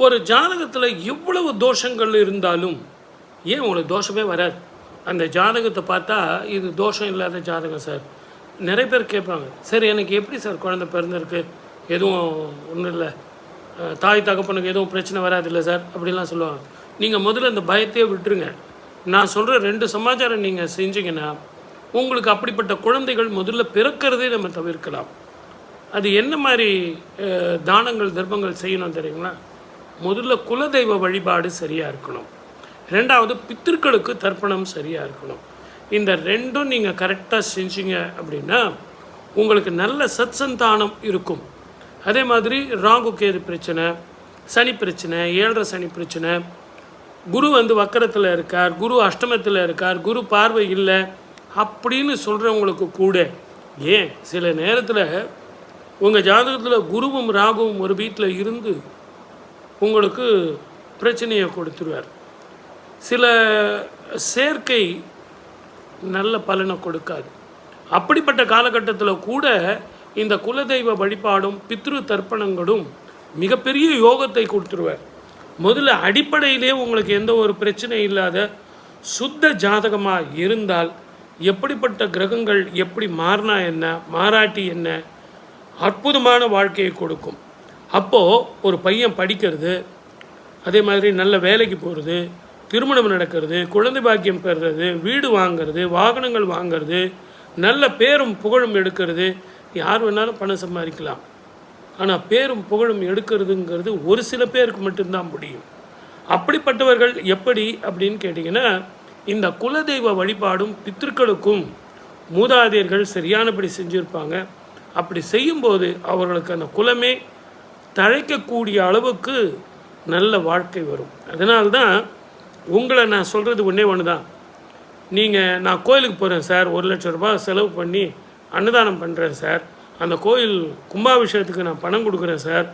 ஒரு ஜாதகத்தில் எவ்வளவு தோஷங்கள் இருந்தாலும் ஏன் உங்களுக்கு தோஷமே வராது? அந்த ஜாதகத்தை பார்த்தா இது தோஷம் இல்லாத ஜாதகம் சார். நிறைய பேர் கேட்பாங்க, சரி எனக்கு எப்படி சார் குழந்தை பிறந்திருக்கு, எதுவும் ஒன்றும் இல்லை, தாய் தகப்பனுக்கு எதுவும் பிரச்சனை வராது இல்லை சார் அப்படிலாம் சொல்லுவாங்க. நீங்கள் முதல்ல அந்த பயத்தையே விட்டுருங்க. நான் சொல்கிற 2 சமாச்சாரம் நீங்கள் செஞ்சீங்கன்னா உங்களுக்கு அப்படிப்பட்ட குழந்தைகள் முதல்ல பிறக்கிறதே நம்ம தவிர்க்கலாம். அது என்ன மாதிரி தானங்கள் தர்மங்கள் செய்யணும் தெரியுங்களா? முதல்ல குலதெய்வ வழிபாடு சரியாக இருக்கணும். 2வது பித்திருக்களுக்கு தர்ப்பணம் சரியாக இருக்கணும். இந்த 2ம் நீங்கள் கரெக்டாக செஞ்சீங்க அப்படின்னா உங்களுக்கு நல்ல சத்சந்தானம் இருக்கும். அதே மாதிரி ராகு கேது பிரச்சனை, சனி பிரச்சனை, 7.5 சனி பிரச்சனை, குரு வக்கரத்தில் இருக்கார், குரு அஷ்டமத்தில் இருக்கார், குரு பார்வை இல்லை அப்படின்னு சொல்கிறவங்களுக்கு கூட, ஏன் சில நேரத்தில் உங்கள் ஜாதகத்தில் குருவும் ராகுவும் ஒரு வீட்டில் இருந்து உங்களுக்கு பிரச்சனையை கொடுத்துருவார். சில சேர்க்கை நல்ல பலனை கொடுக்காது. அப்படிப்பட்ட காலகட்டத்தில் கூட இந்த குலதெய்வ வழிபாடும் பித்ரு தர்ப்பணங்களும் மிகப்பெரிய யோகத்தை கொடுத்துருவார். முதல்ல அடிப்படையிலே உங்களுக்கு எந்த ஒரு பிரச்சனை இல்லாத சுத்த ஜாதகமாக இருந்தால் எப்படிப்பட்ட கிரகங்கள் எப்படி மாறினா என்ன, மாறாட்டி என்ன, அற்புதமான வாழ்க்கையை கொடுக்கும். அப்போது ஒரு பையன் படிக்கிறது, அதே மாதிரி நல்ல வேலைக்கு போகிறது, திருமணம் நடக்கிறது, குழந்தை பாக்கியம் பெறுறது, வீடு வாங்கிறது, வாகனங்கள் வாங்கிறது, நல்ல பேரும் புகழும் எடுக்கிறது. யார் வேணாலும் பணம் சம்பாதிக்கலாம். ஆனால் பேரும் புகழும் எடுக்கிறதுங்கிறது ஒரு சில பேருக்கு மட்டும்தான் முடியும். அப்படிப்பட்டவர்கள் எப்படி அப்படின்னு கேட்டிங்கன்னா, இந்த குலதெய்வ வழிபாடும் பித்திருக்களுக்கும் மூதாதையர்கள் சரியானபடி செஞ்சுருப்பாங்க. அப்படி செய்யும்போது அவர்களுக்கு அந்த குலமே தழைக்கக்கூடிய அளவுக்கு நல்ல வாழ்க்கை வரும். அதனால்தான் உங்களை நான் சொல்கிறது ஒன்று தான். நான் கோயிலுக்கு போகிறேன் சார், 1 லட்சம் ரூபாய் செலவு பண்ணி அன்னதானம் பண்ணுறேன் சார், அந்த கோயில் கும்பாபிஷேகத்துக்கு நான் பணம் கொடுக்குறேன் சார்,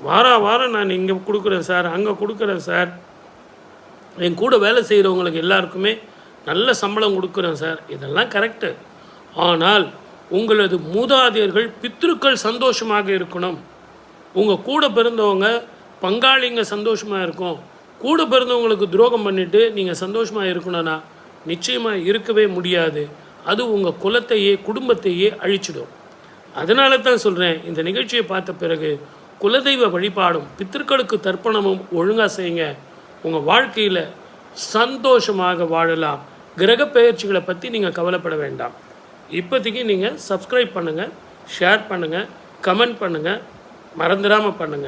வாரம் நான் இங்கே கொடுக்குறேன் சார், அங்கே கொடுக்குறேன் சார், என் கூட வேலை செய்கிறவங்களுக்கு எல்லாருக்குமே நல்ல சம்பளம் கொடுக்குறேன் சார், இதெல்லாம் கரெக்டு. ஆனால் உங்களது மூதாதையர்கள் பித்ருக்கள் சந்தோஷமாக இருக்கணும், உங்கள் கூட பிறந்தவங்க பங்காளிங்க சந்தோஷமாக இருக்கும், கூட பிறந்தவங்களுக்கு துரோகம் பண்ணிவிட்டு நீங்கள் சந்தோஷமாக இருக்கணும்னா நிச்சயமாக இருக்கவே முடியாது. அது உங்கள் குலத்தையே குடும்பத்தையே அழிச்சிடும். அதனால தான் சொல்கிறேன், இந்த நிகழ்ச்சியை பார்த்த பிறகு குலதெய்வ வழிபாடும் பித்திருக்களுக்கு தர்ப்பணமும் ஒழுங்காக செய்யுங்க. உங்கள் வாழ்க்கையில் சந்தோஷமாக வாழலாம். கிரக பெயர்ச்சிகளை பற்றி நீங்கள் கவலைப்பட வேண்டாம். இப்போதைக்கு நீங்கள் சப்ஸ்கிரைப் பண்ணுங்கள், ஷேர் பண்ணுங்கள், கமெண்ட் பண்ணுங்கள், மறந்துடாமல் பண்ணுங்கள்.